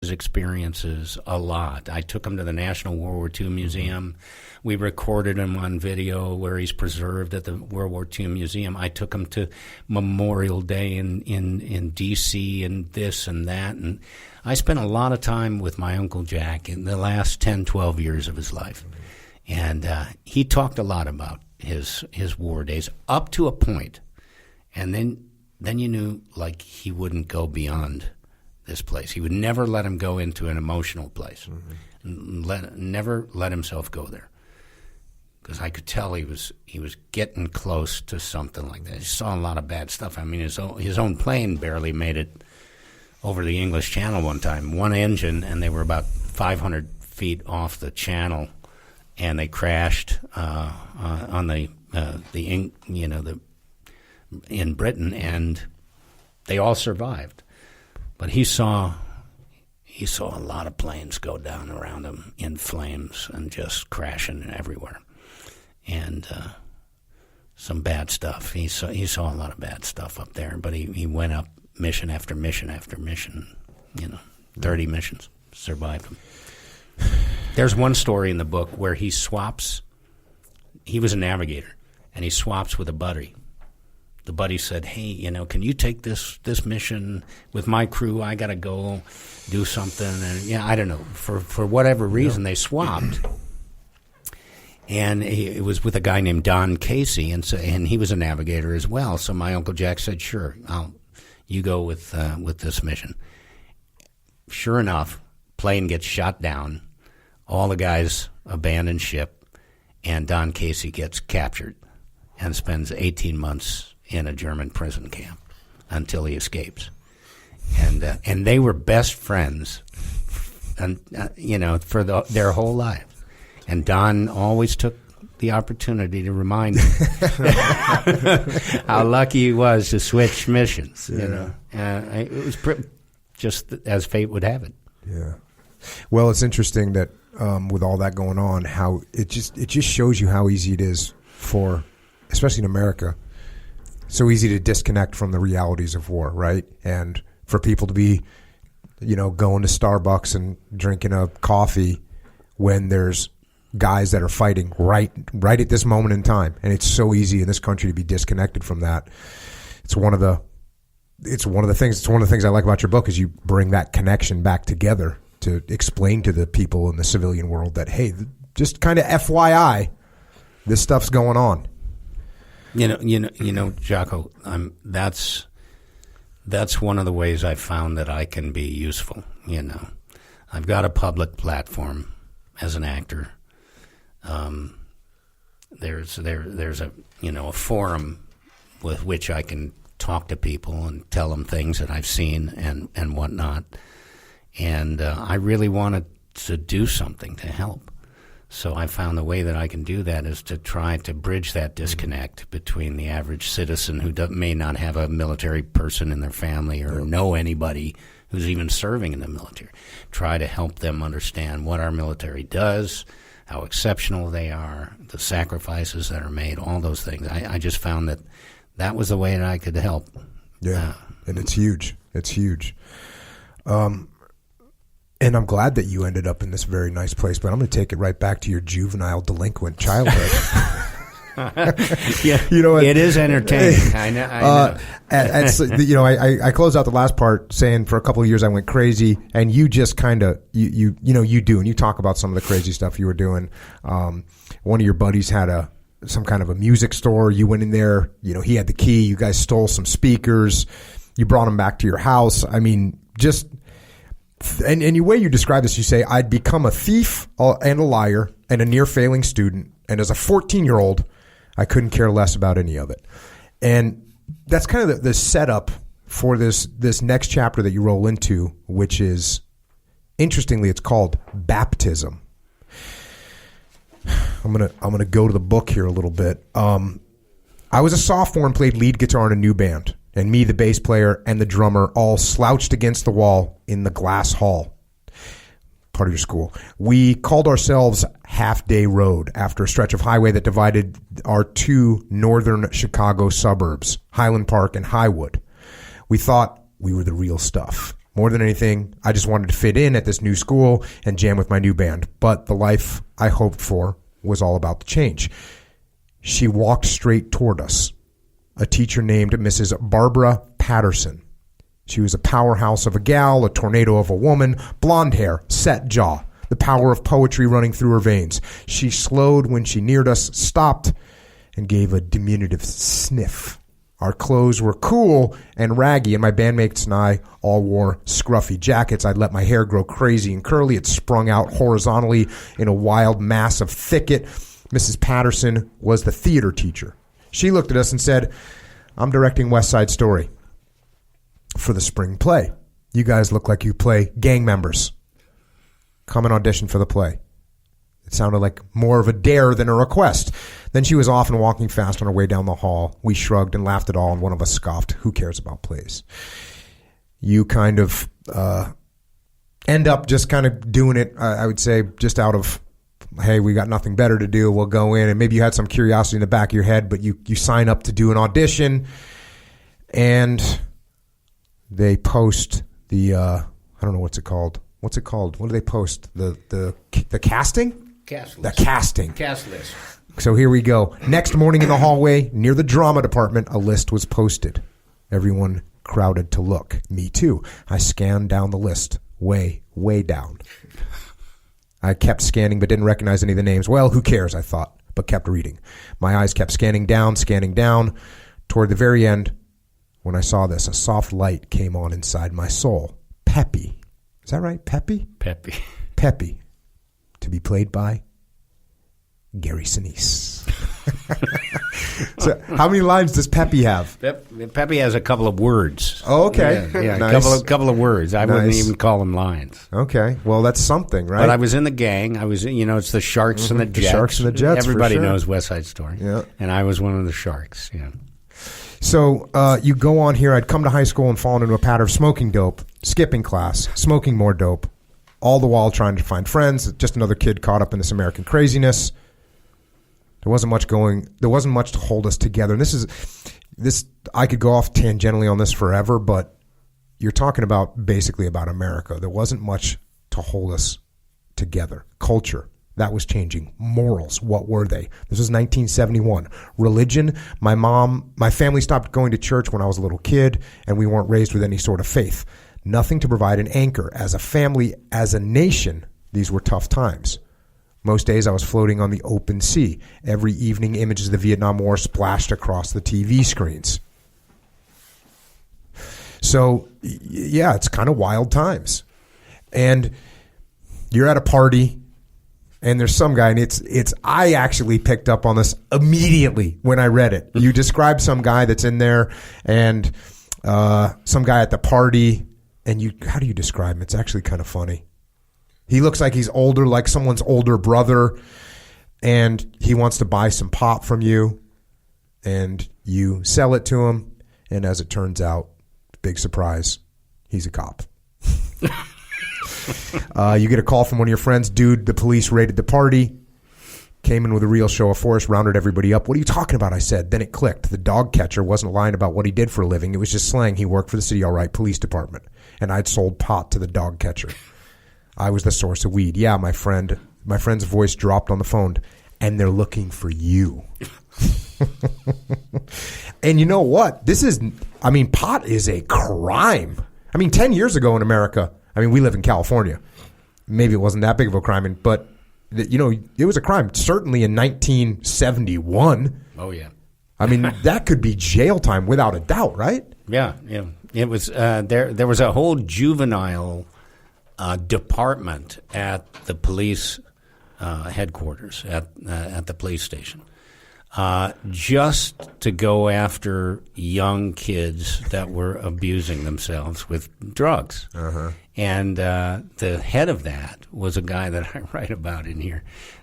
his experiences a lot. I took him to the National World War II Museum. We recorded him on video where he's preserved at the World War II Museum. I took him to Memorial Day in D.C. and this and that. And I spent a lot of time with my Uncle Jack in the last 10, 12 years of his life. And he talked a lot about his war days up to a point. And then you knew, like, he wouldn't go beyond this place. He would never let him go into an emotional place. Never let himself go there. Because I could tell he was getting close to something like that. He saw a lot of bad stuff. I mean, his own plane barely made it over the English Channel one time. One engine, and they were about 500 feet off the channel, and they crashed on in Britain, and they all survived. But he saw a lot of planes go down around him in flames and just crashing everywhere. And some bad stuff. He saw a lot of bad stuff up there, but he went up mission after mission after mission, 30 missions, survived them. There's one story in the book where he was a navigator, and he swaps with a buddy. The buddy said, hey, can you take this mission with my crew? I got to go do something. And I don't know. For whatever reason, they swapped. And it was with a guy named Don Casey, and he was a navigator as well. So my Uncle Jack said, sure, you go with this mission. Sure enough, plane gets shot down. All the guys abandon ship, and Don Casey gets captured and spends 18 months in a German prison camp until he escapes. And they were best friends, for their whole lives. And Don always took the opportunity to remind him how lucky he was to switch missions. It was just as fate would have it. Yeah. Well, it's interesting that with all that going on, how it just shows you how easy it is for, especially in America, so easy to disconnect from the realities of war, right? And for people to be, going to Starbucks and drinking a coffee when there's guys that are fighting right at this moment in time, and it's so easy in this country to be disconnected from that. It's one of the things I like about your book is you bring that connection back together to explain to the people in the civilian world that, hey, just kind of FYI, this stuff's going on. Jocko, that's one of the ways I found that I can be useful. I've got a public platform as an actor. There's a forum with which I can talk to people and tell them things that I've seen and whatnot. And I really wanted to do something to help. So I found the way that I can do that is to try to bridge that disconnect between the average citizen who may not have a military person in their family or know anybody who's even serving in the military. Try to help them understand what our military does, how exceptional they are, the sacrifices that are made, all those things. I just found that was the way that I could help. Yeah, and it's huge. It's huge. And I'm glad that you ended up in this very nice place, but I'm going to take it right back to your juvenile delinquent childhood. Yeah, it is entertaining. I know. I closed out the last part saying for a couple of years I went crazy, and you just kind of you do, and you talk about some of the crazy stuff you were doing. One of your buddies had some kind of a music store. You went in there. He had the key. You guys stole some speakers. You brought him back to your house. I mean, just. And the way you describe this, you say, I'd become a thief and a liar and a near-failing student. And as a 14-year-old, I couldn't care less about any of it. And that's kind of the setup for this next chapter that you roll into, which is, interestingly, it's called baptism. I'm gonna go to the book here a little bit. I was a sophomore and played lead guitar in a new band. And me, the bass player, and the drummer all slouched against the wall in the glass hall, part of your school. We called ourselves Half Day Road after a stretch of highway that divided our two northern Chicago suburbs, Highland Park and Highwood. We thought we were the real stuff. More than anything, I just wanted to fit in at this new school and jam with my new band. But the life I hoped for was all about to change. She walked straight toward us. A teacher named Mrs. Barbara Patterson. She was a powerhouse of a gal, a tornado of a woman, blonde hair, set jaw, the power of poetry running through her veins. She slowed when she neared us, stopped, and gave a diminutive sniff. Our clothes were cool and raggy, and my bandmates and I all wore scruffy jackets. I'd let my hair grow crazy and curly. It sprung out horizontally in a wild mass of thicket. Mrs. Patterson was the theater teacher. She looked at us and said, "I'm directing West Side Story for the spring play. You guys look like you play gang members. Come and audition for the play." It sounded like more of a dare than a request. Then she was off and walking fast on her way down the hall. We shrugged and laughed it all, and one of us scoffed. Who cares about plays? You kind of end up just kind of doing it, I would say, just out of, hey, we got nothing better to do. We'll go in. And maybe you had some curiosity in the back of your head, but you sign up to do an audition, and they post the, I don't know what's it called. What's it called? What do they post? The casting? Cast list. The casting. Cast list. So here we go. Next morning in the hallway near the drama department, a list was posted. Everyone crowded to look. Me too. I scanned down the list. Way, way down. I kept scanning but didn't recognize any of the names. Well, who cares, I thought, but kept reading. My eyes kept scanning down. Toward the very end, when I saw this, a soft light came on inside my soul. Peppy. Is that right? Peppy? Peppy. Peppy. To be played by Gary Sinise. So how many lines does Peppy have? Peppy has a couple of words. Oh, okay. Yeah, Nice. couple of words. I wouldn't even call them lines. Okay. Well, that's something, right? But I was in the gang. I was, it's the Sharks and the Jets. The Sharks and the Jets, Everybody for sure. knows West Side Story. Yeah. And I was one of the Sharks, yeah. So you go on here. I'd come to high school and fallen into a pattern of smoking dope, skipping class, smoking more dope, all the while trying to find friends. Just another kid caught up in this American craziness. There wasn't much to hold us together. And this I could go off tangentially on this forever, but you're talking about basically about America. There wasn't much to hold us together. Culture. That was changing. Morals, what were they? This was 1971. Religion, my family stopped going to church when I was a little kid, and we weren't raised with any sort of faith. Nothing to provide an anchor. As a family, as a nation, these were tough times. Most days I was floating on the open sea. Every evening, images of the Vietnam War splashed across the TV screens. So, yeah, it's kind of wild times. And you're at a party, and there's some guy, and I actually picked up on this immediately when I read it. You describe some guy that's in there, and some guy at the party, and how do you describe him? It's actually kind of funny. He looks like he's older, like someone's older brother, and he wants to buy some pot from you, and you sell it to him, and as it turns out, big surprise, he's a cop. You get a call from one of your friends. Dude, the police raided the party. Came in with a real show of force, rounded everybody up. What are you talking about? I said. Then it clicked. The dog catcher wasn't lying about what he did for a living. It was just slang. He worked for the City All Right Police Department, and I'd sold pot to the dog catcher. I was the source of weed. Yeah, my friend's voice dropped on the phone, and they're looking for you. And you know what? Pot is a crime. 10 years ago in America, we live in California. Maybe it wasn't that big of a crime, but it was a crime. Certainly in 1971. Oh yeah. That could be jail time without a doubt, right? Yeah. It was there was a whole juvenile department at the police headquarters at the police station, just to go after young kids that were abusing themselves with drugs. Uh-huh. And the head of that was a guy that I write about in here,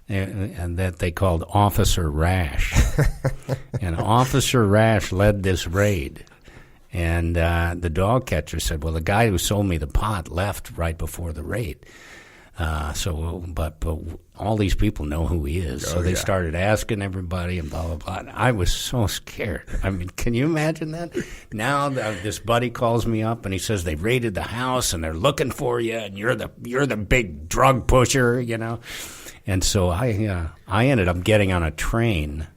and that they called Officer Rash. And Officer Rash led this raid. And the dog catcher said, well, the guy who sold me the pot left right before the raid. But all these people know who he is. So they started asking everybody and blah, blah, blah. And I was so scared. I mean, can you imagine that? Now this buddy calls me up and he says they raided the house and they're looking for you and you're the big drug pusher, you know. And so I ended up getting on a train.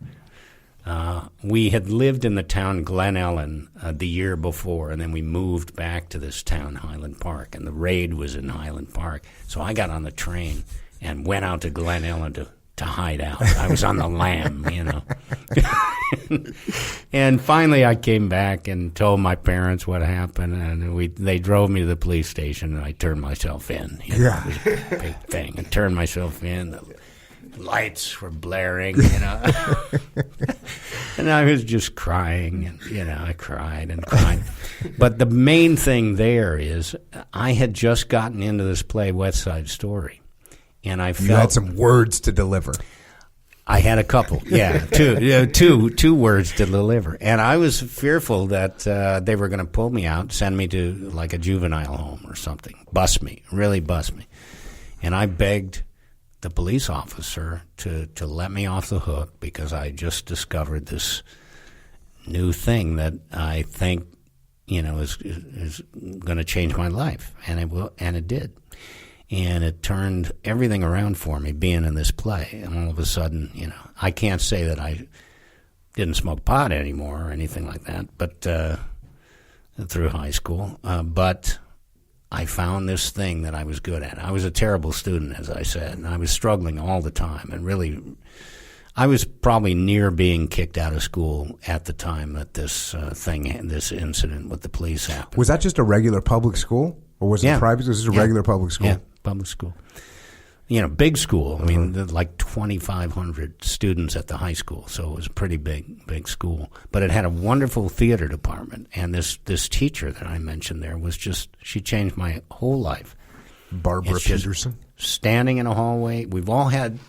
We had lived in the town Glen Ellen the year before, and then we moved back to this town, Highland Park, and the raid was in Highland Park. So I got on the train and went out to Glen Ellen to hide out. I was on the lam, you know. And finally I came back and told my parents what happened, and they drove me to the police station, and I turned myself in. You know, it was a big thing. I turned myself in. The lights were blaring, you know. And I was just crying, and, you know, I cried and cried. But the main thing there is I had just gotten into this play, West Side Story, and I felt... You had some words to deliver. I had a couple, two words to deliver. And I was fearful that they were going to pull me out, send me to, like, a juvenile home or something, really bust me. And I begged the police officer to let me off the hook because I just discovered this new thing that I think, you know, is going to change my life, and it did, and it turned everything around for me being in this play. And all of a sudden, you know, I can't say that I didn't smoke pot anymore or anything like that, but through high school, but I found this thing that I was good at. I was a terrible student, as I said, and I was struggling all the time. And really, I was probably near being kicked out of school at the time that this incident with the police happened. Was that just a regular public school? Or was it private? Was it a regular public school? Yeah, public school. You know, big school. I mean, like 2,500 students at the high school, so it was a pretty big school. But it had a wonderful theater department, and this teacher that I mentioned there she changed my whole life. Barbara Peterson? Standing in a hallway. We've all had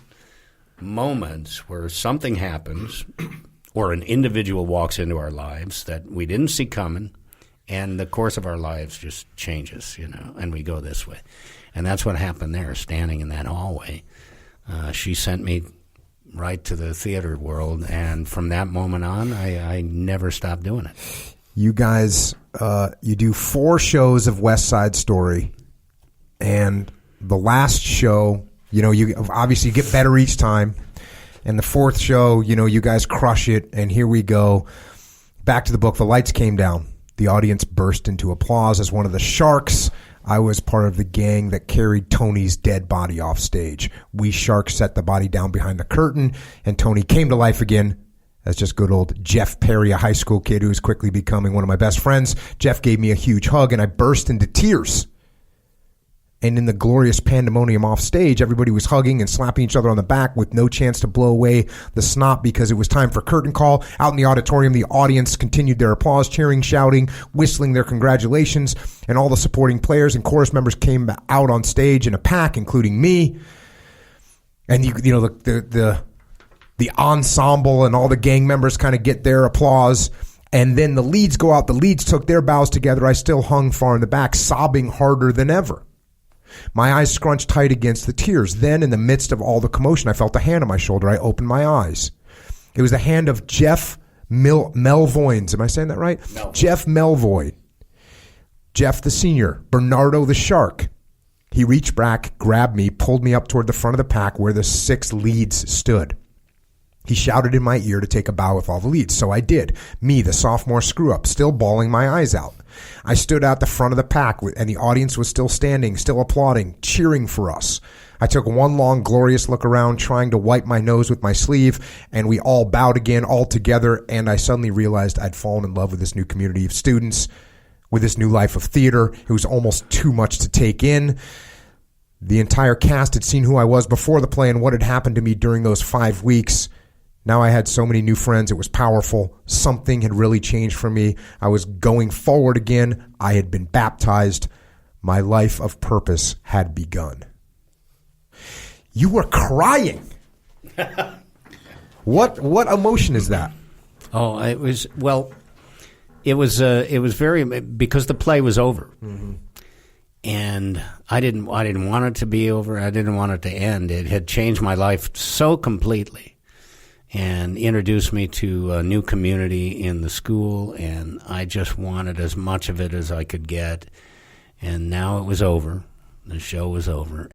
moments where something happens or an individual walks into our lives that we didn't see coming, and the course of our lives just changes, you know, and we go this way. And that's what happened there, standing in that hallway. She sent me right to the theater world, and from that moment on, I never stopped doing it. You guys, you do 4 shows of West Side Story, and the last show, you know, you obviously get better each time, and the 4th show, you know, you guys crush it, and here we go. Back to the book, the lights came down. The audience burst into applause as one of the sharks. I was part of the gang that carried Tony's dead body off stage. We sharks set the body down behind the curtain, and Tony came to life again as just good old Jeff Perry, a high school kid who was quickly becoming one of my best friends. Jeff gave me a huge hug, and I burst into tears. And in the glorious pandemonium off stage, everybody was hugging and slapping each other on the back with no chance to blow away the snot because it was time for curtain call. Out in the auditorium, the audience continued their applause, cheering, shouting, whistling their congratulations, and all the supporting players and chorus members came out on stage in a pack, including me. And you know the ensemble and all the gang members kind of get their applause. And then the leads go out. The leads took their bows together. I still hung far in the back, sobbing harder than ever. My eyes scrunched tight against the tears. Then, in the midst of all the commotion, I felt a hand on my shoulder. I opened my eyes. It was the hand of Jeff Melvoins. Am I saying that right? No. Jeff Melvoin. Jeff the senior. Bernardo the shark. He reached back, grabbed me, pulled me up toward the front of the pack where the 6 leads stood. He shouted in my ear to take a bow with all the leads, so I did. Me, the sophomore screw-up, still bawling my eyes out. I stood at the front of the pack, and the audience was still standing, still applauding, cheering for us. I took one long, glorious look around, trying to wipe my nose with my sleeve, and we all bowed again, all together, and I suddenly realized I'd fallen in love with this new community of students, with this new life of theater. It was almost too much to take in. The entire cast had seen who I was before the play and what had happened to me during those 5 weeks. Now I had so many new friends. It was powerful. Something had really changed for me. I was going forward again. I had been baptized. My life of purpose had begun. You were crying. What emotion is that? Oh, it was very, because the play was over. Mm-hmm. And I didn't want it to be over. I didn't want it to end. It had changed my life so completely and introduced me to a new community in the school, and I just wanted as much of it as I could get. And now it was over. The show was over.